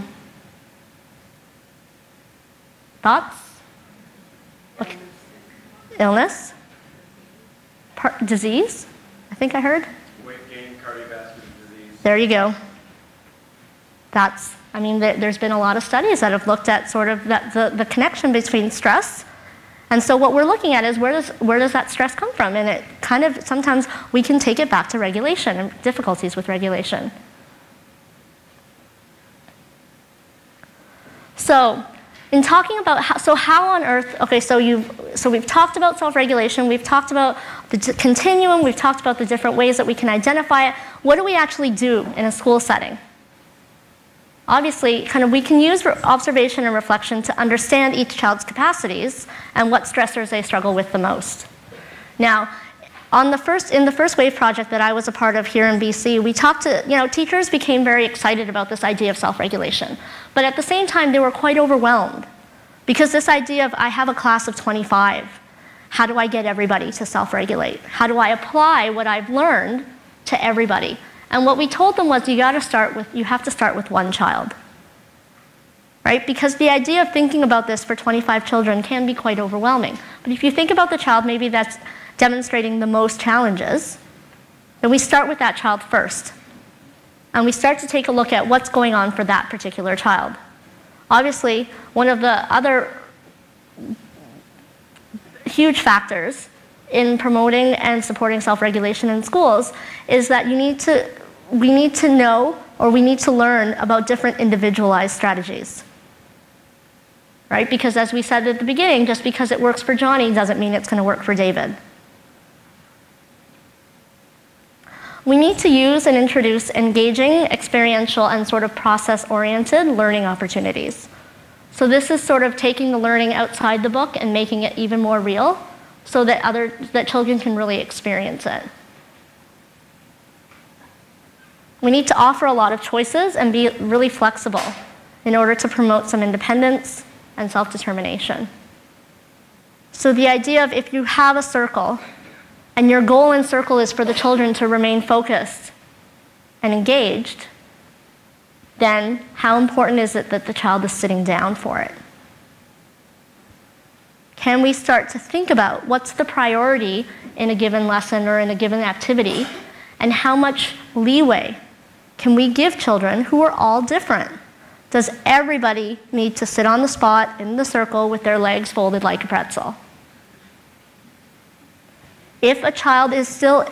Speaker 3: thoughts, illness, disease, I think I heard.
Speaker 5: Weight gain, cardiovascular disease.
Speaker 3: There you go. I mean, there's been a lot of studies that have looked at sort of the connection between stress. And so what we're looking at is where does that stress come from? And it kind of, sometimes we can take it back to regulation and difficulties with regulation. So in talking about how on earth, okay, so we've talked about self-regulation, we've talked about the continuum, we've talked about the different ways that we can identify it. What do we actually do in a school setting? Obviously, we can use observation and reflection to understand each child's capacities and what stressors they struggle with the most. Now, in the first wave project that I was a part of here in BC, we talked to, teachers became very excited about this idea of self-regulation. But at the same time, they were quite overwhelmed because this idea of, I have a class of 25, how do I get everybody to self-regulate? How do I apply what I've learned to everybody? And what we told them was, you have to start with one child, right? Because the idea of thinking about this for 25 children can be quite overwhelming. But if you think about the child maybe that's demonstrating the most challenges, then we start with that child first. And we start to take a look at what's going on for that particular child. Obviously, one of the other huge factors in promoting and supporting self-regulation in schools is that we need to know, or we need to learn about different individualized strategies. Right? Because as we said at the beginning, just because it works for Johnny doesn't mean it's going to work for David. We need to use and introduce engaging, experiential, and sort of process-oriented learning opportunities. So this is sort of taking the learning outside the book and making it even more real so that children can really experience it. We need to offer a lot of choices and be really flexible in order to promote some independence and self-determination. So the idea of, if you have a circle and your goal in circle is for the children to remain focused and engaged, then how important is it that the child is sitting down for it? Can we start to think about what's the priority in a given lesson or in a given activity, and how much leeway can we give children who are all different? Does everybody need to sit on the spot in the circle with their legs folded like a pretzel? If a child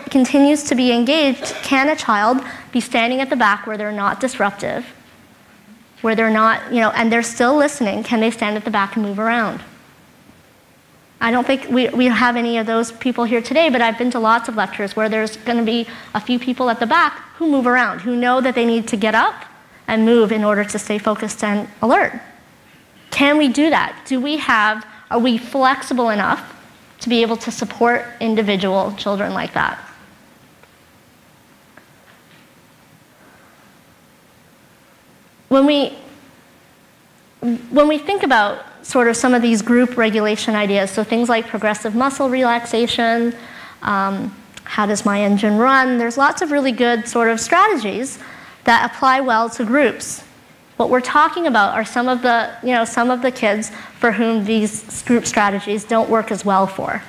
Speaker 3: continues to be engaged, can a child be standing at the back where they're not disruptive, where they're not, and they're still listening? Can they stand at the back and move around? I don't think we have any of those people here today, but I've been to lots of lectures where there's going to be a few people at the back who move around, who know that they need to get up and move in order to stay focused and alert. Can we do that? Are we flexible enough to be able to support individual children like that? When we think about sort of some of these group regulation ideas, so things like progressive muscle relaxation, how does my engine run, there's lots of really good sort of strategies that apply well to groups. What we're talking about are some of the kids for whom these group strategies don't work as well for.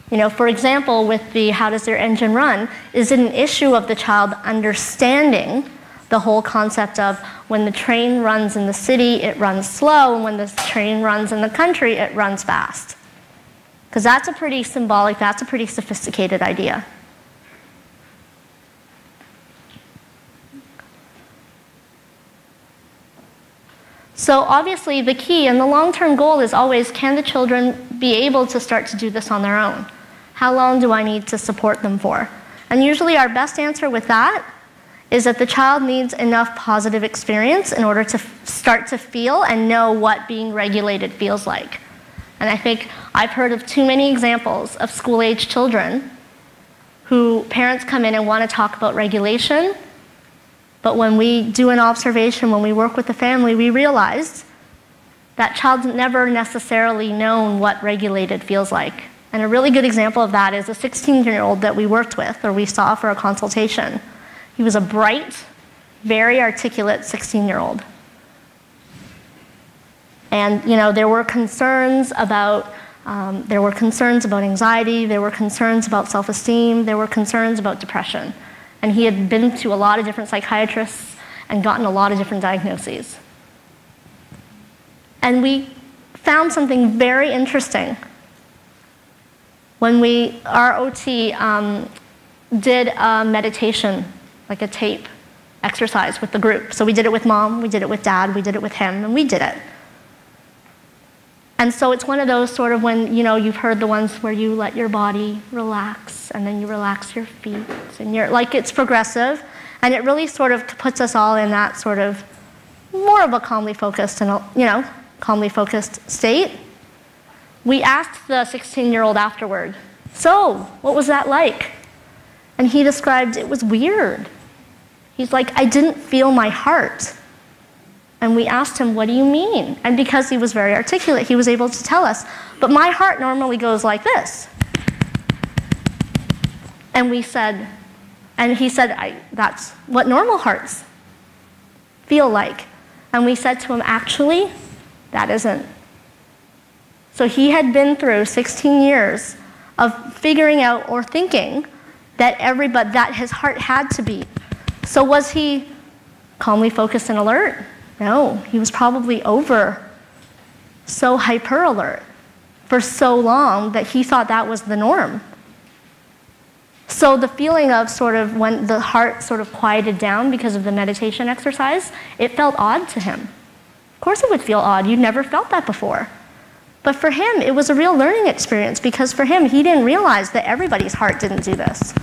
Speaker 3: For example, with the how does their engine run, is it an issue of the child understanding the whole concept of when the train runs in the city, it runs slow, and when the train runs in the country, it runs fast? Because that's a pretty symbolic, that's a pretty sophisticated idea. So obviously the key and the long-term goal is always, can the children be able to start to do this on their own? How long do I need to support them for? And usually our best answer with that is that the child needs enough positive experience in order to start to feel and know what being regulated feels like. And I think I've heard of too many examples of school-age children who parents come in and want to talk about regulation, but when we do an observation, when we work with the family, we realized that child's never necessarily known what regulated feels like. And a really good example of that is a 16-year-old that we worked with, or we saw for a consultation. He was a bright, very articulate 16-year-old. And there were concerns about anxiety, there were concerns about self-esteem, there were concerns about depression. And he had been to a lot of different psychiatrists and gotten a lot of different diagnoses. And we found something very interesting. When our OT did a meditation, like a tape exercise with the group. So we did it with mom, we did it with dad, we did it with him, and we did it. And so it's one of those sort of when, you've heard the ones where you let your body relax, and then you relax your feet, and it's progressive, and it really sort of puts us all in that sort of more of a calmly focused state. We asked the 16-year-old afterward, so, what was that like? And he described it was weird. He's like, I didn't feel my heart. And we asked him, what do you mean? And because he was very articulate, he was able to tell us, but my heart normally goes like this. And he said, that's what normal hearts feel like. And we said to him, actually, that isn't. So he had been through 16 years of figuring out or thinking that his heart had to beat. So was he calmly focused and alert? No, he was probably so hyper alert for so long that he thought that was the norm. So the feeling of sort of when the heart sort of quieted down because of the meditation exercise, it felt odd to him. Of course it would feel odd. You'd never felt that before. But for him, it was a real learning experience because for him, he didn't realize that everybody's heart didn't do this.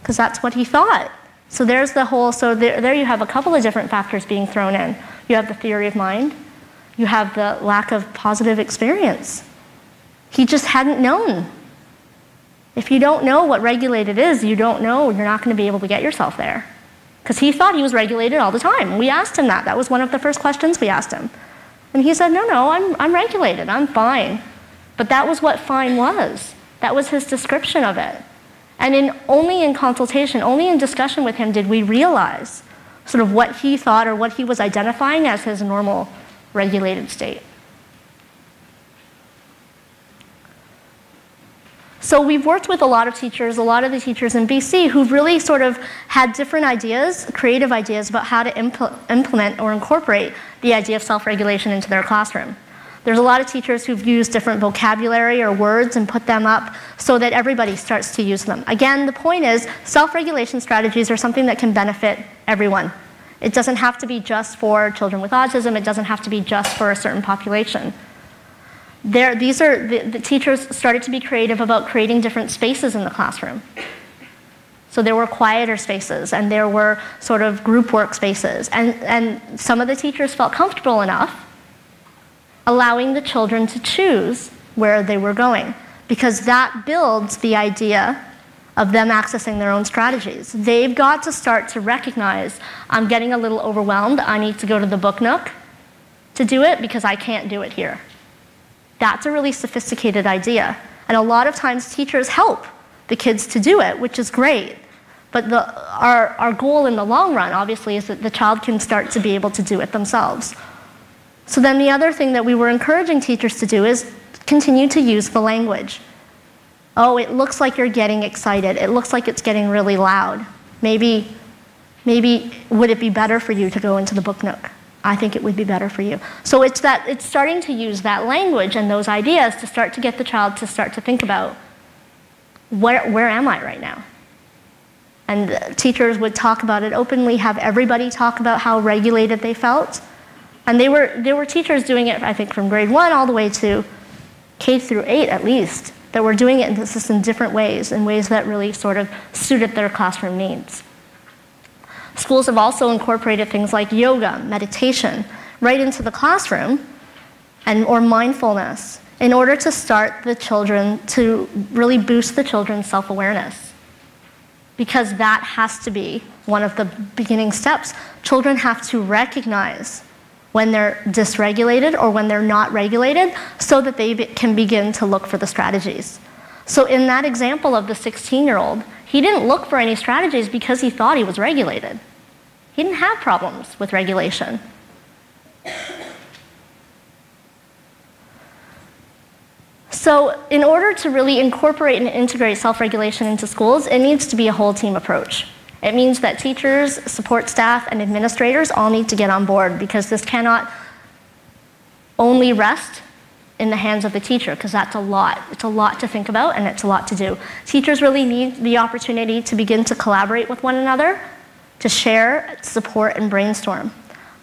Speaker 3: Because that's what he thought. So there's the whole, there you have a couple of different factors being thrown in. You have the theory of mind. You have the lack of positive experience. He just hadn't known. If you don't know what regulated is, you don't know, you're not going to be able to get yourself there. Because he thought he was regulated all the time. We asked him that. That was one of the first questions we asked him. And he said, no, I'm regulated, I'm fine. But that was what fine was. That was his description of it. And only in consultation, only in discussion with him did we realize sort of what he thought or what he was identifying as his normal regulated state. So we've worked with a lot of the teachers in BC who've really sort of had different ideas, creative ideas about how to implement or incorporate the idea of self-regulation into their classroom. There's a lot of teachers who've used different vocabulary or words and put them up so that everybody starts to use them. Again, the point is self-regulation strategies are something that can benefit everyone. It doesn't have to be just for children with autism. It doesn't have to be just for a certain population. The teachers started to be creative about creating different spaces in the classroom. So there were quieter spaces, and there were sort of group work spaces. And some of the teachers felt comfortable enough allowing the children to choose where they were going, because that builds the idea of them accessing their own strategies. They've got to start to recognize, I'm getting a little overwhelmed, I need to go to the book nook to do it because I can't do it here. That's a really sophisticated idea. And a lot of times teachers help the kids to do it, which is great. But our goal in the long run, obviously, is that the child can start to be able to do it themselves. So then the other thing that we were encouraging teachers to do is continue to use the language. Oh, it looks like you're getting excited. It looks like it's getting really loud. Maybe would it be better for you to go into the book nook? I think it would be better for you. So it's starting to use that language and those ideas to start to get the child to start to think about, where am I right now? And teachers would talk about it openly, have everybody talk about how regulated they felt. And there were teachers doing it, I think, from grade 1 all the way to K through 8 at least, that were doing it in different ways, in ways that really sort of suited their classroom needs. Schools have also incorporated things like yoga, meditation, right into the classroom, or mindfulness, in order to start the children, to really boost the children's self-awareness. Because that has to be one of the beginning steps. Children have to recognize when they're dysregulated or when they're not regulated so that they can begin to look for the strategies. So in that example of the 16-year-old, he didn't look for any strategies because he thought he was regulated. He didn't have problems with regulation. So in order to really incorporate and integrate self-regulation into schools, it needs to be a whole team approach. It means that teachers, support staff, and administrators all need to get on board, because this cannot only rest in the hands of the teacher, because that's a lot. It's a lot to think about, and it's a lot to do. Teachers really need the opportunity to begin to collaborate with one another, to share, support, and brainstorm.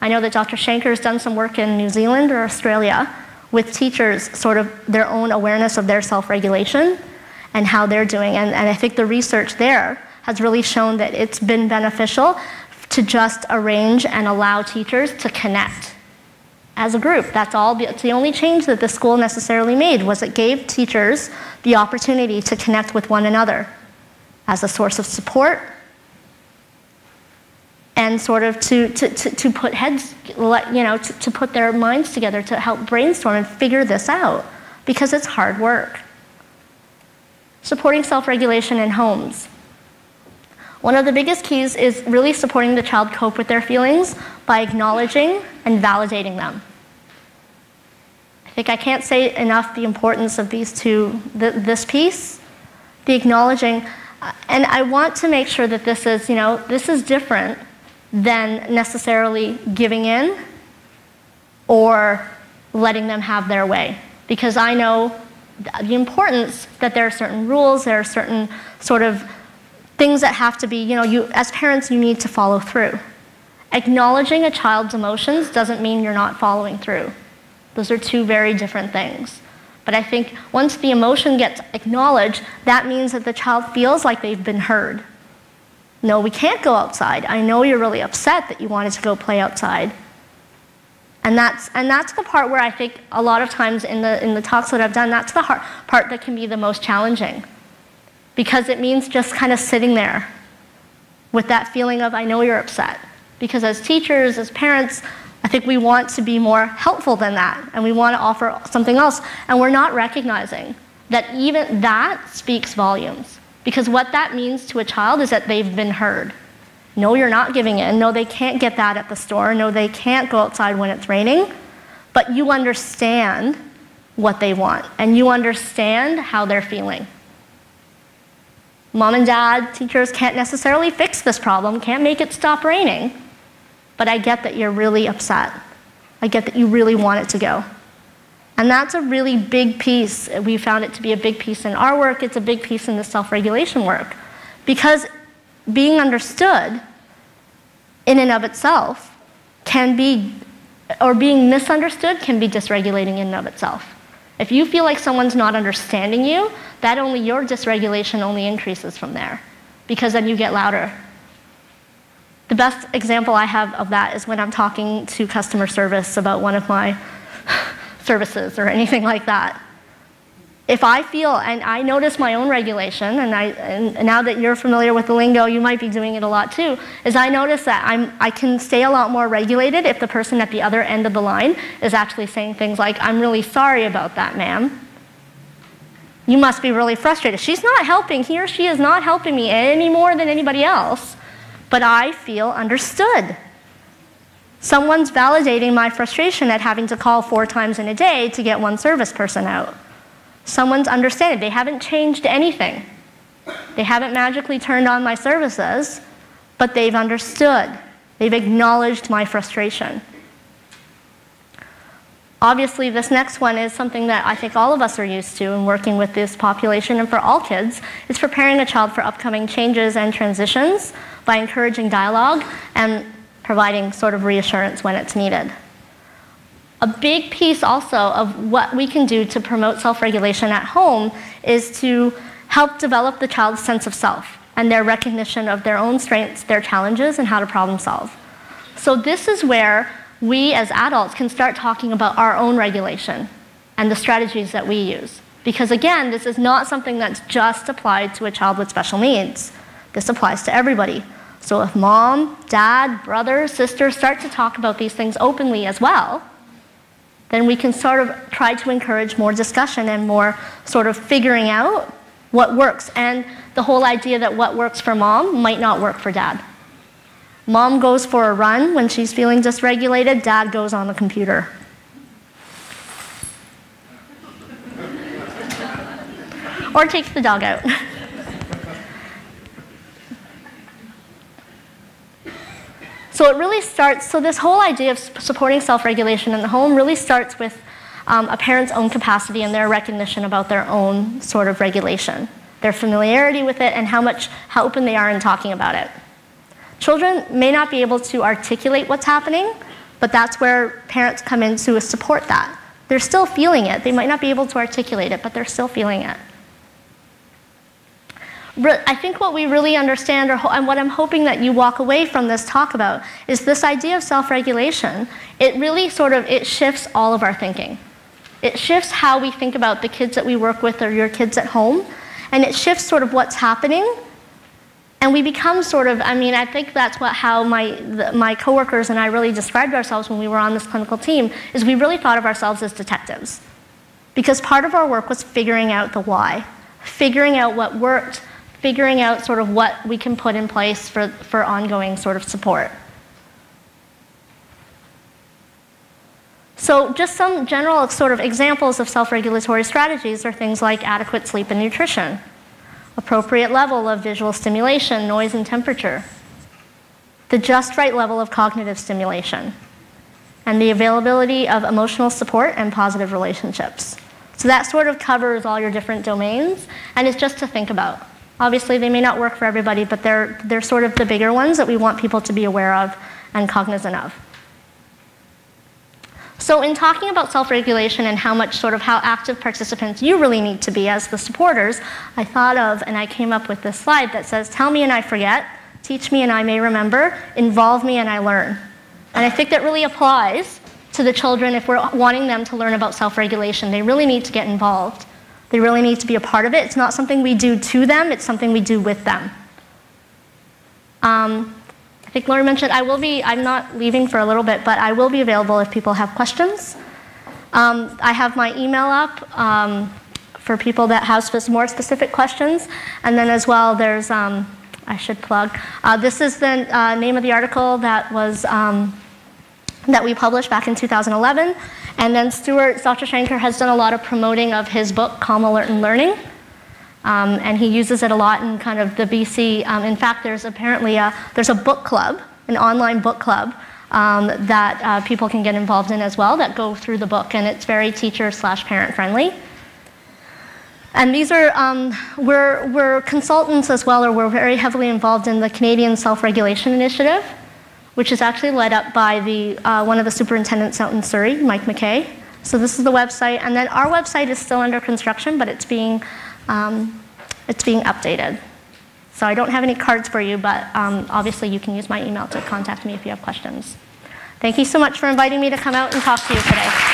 Speaker 3: I know that Dr. Shanker has done some work in New Zealand or Australia with teachers, sort of their own awareness of their self-regulation and how they're doing. And I think the research there has really shown that it's been beneficial to just arrange and allow teachers to connect as a group. That's all. It's the only change that the school necessarily made, was it gave teachers the opportunity to connect with one another as a source of support, and sort of to put heads, to put their minds together to help brainstorm and figure this out, because it's hard work. Supporting self-regulation in homes. One of the biggest keys is really supporting the child cope with their feelings by acknowledging and validating them. I think I can't say enough the importance of these two, this piece, the acknowledging, and I want to make sure that this is different than necessarily giving in or letting them have their way. Because I know the importance that there are certain rules, there are certain sort of things that have to be, as parents, you need to follow through. Acknowledging a child's emotions doesn't mean you're not following through. Those are two very different things. But I think once the emotion gets acknowledged, that means that the child feels like they've been heard. No, we can't go outside. I know you're really upset that you wanted to go play outside. And that's the part where I think a lot of times in the talks that I've done, that's the part that can be the most challenging. Because it means just kind of sitting there with that feeling of, I know you're upset. Because as teachers, as parents, I think we want to be more helpful than that, and we want to offer something else, and we're not recognizing that even that speaks volumes. Because what that means to a child is that they've been heard. No, you're not giving in. No, they can't get that at the store. No, they can't go outside when it's raining. But you understand what they want, and you understand how they're feeling. Mom and dad, teachers can't necessarily fix this problem, can't make it stop raining. But I get that you're really upset. I get that you really want it to go. And that's a really big piece. We found it to be a big piece in our work. It's a big piece in the self-regulation work. Because being understood in and of itself can be, or being misunderstood can be dysregulating in and of itself. If you feel like someone's not understanding you, your dysregulation only increases from there, because then you get louder. The best example I have of that is when I'm talking to customer service about one of my services or anything like that. If I feel, and I notice my own regulation, and now that you're familiar with the lingo, you might be doing it a lot too, is I notice that I can stay a lot more regulated if the person at the other end of the line is actually saying things like, I'm really sorry about that, ma'am. You must be really frustrated. She's not helping, he or she is not helping me any more than anybody else, but I feel understood. Someone's validating my frustration at having to call 4 times in a day to get one service person out. Someone's understanding. They haven't changed anything. They haven't magically turned on my services, but they've understood. They've acknowledged my frustration. Obviously, this next one is something that I think all of us are used to in working with this population, and for all kids, is preparing a child for upcoming changes and transitions by encouraging dialogue and providing sort of reassurance when it's needed. A big piece also of what we can do to promote self-regulation at home is to help develop the child's sense of self and their recognition of their own strengths, their challenges, and how to problem solve. So this is where we as adults can start talking about our own regulation and the strategies that we use. Because again, this is not something that's just applied to a child with special needs. This applies to everybody. So if mom, dad, brother, sister start to talk about these things openly as well, then we can sort of try to encourage more discussion and more sort of figuring out what works. And the whole idea that what works for mom might not work for dad. Mom goes for a run when she's feeling dysregulated, dad goes on the computer. or takes the dog out. So it really starts, so this whole idea of supporting self-regulation in the home really starts with a parent's own capacity and their recognition about their own sort of regulation, their familiarity with it, and how open they are in talking about it. Children may not be able to articulate what's happening, but that's where parents come in to support that. They're still feeling it. They might not be able to articulate it, but they're still feeling it. I think what we really understand, and what I'm hoping that you walk away from this talk about, is this idea of self-regulation. It really it shifts all of our thinking. It shifts how we think about the kids that we work with or your kids at home, and it shifts sort of what's happening. And we become I think that's how my coworkers and I really described ourselves when we were on this clinical team, is we really thought of ourselves as detectives. Because part of our work was figuring out the why, figuring out what worked, figuring out sort of what we can put in place for ongoing sort of support. So just some general sort of examples of self-regulatory strategies are things like adequate sleep and nutrition, appropriate level of visual stimulation, noise and temperature, the just right level of cognitive stimulation, and the availability of emotional support and positive relationships. So that sort of covers all your different domains, and it's just to think about. Obviously, they may not work for everybody, but they're sort of the bigger ones that we want people to be aware of and cognizant of. So in talking about self-regulation and how active participants you really need to be as the supporters, I thought of, and I came up with this slide that says, tell me and I forget, teach me and I may remember, involve me and I learn. And I think that really applies to the children if we're wanting them to learn about self-regulation. They really need to get involved. They really need to be a part of it. It's not something we do to them, it's something we do with them. I think Lori mentioned I'm not leaving for a little bit, but I will be available if people have questions. I have my email up for people that have more specific questions. And then as well, there's, I should plug, this is the name of the article that we published back in 2011. And then Dr. Shanker has done a lot of promoting of his book, Calm, Alert, and Learning. And he uses it a lot in kind of the BC. In fact, there's apparently there's a book club, an online book club that people can get involved in as well that go through the book. And it's very teacher/parent friendly. And these are, we're consultants as well, or we're very heavily involved in the Canadian Self-Regulation Initiative, which is actually led up by one of the superintendents out in Surrey, Mike McKay. So this is the website, and then our website is still under construction, but it's being updated. So I don't have any cards for you, but obviously you can use my email to contact me if you have questions. Thank you so much for inviting me to come out and talk to you today.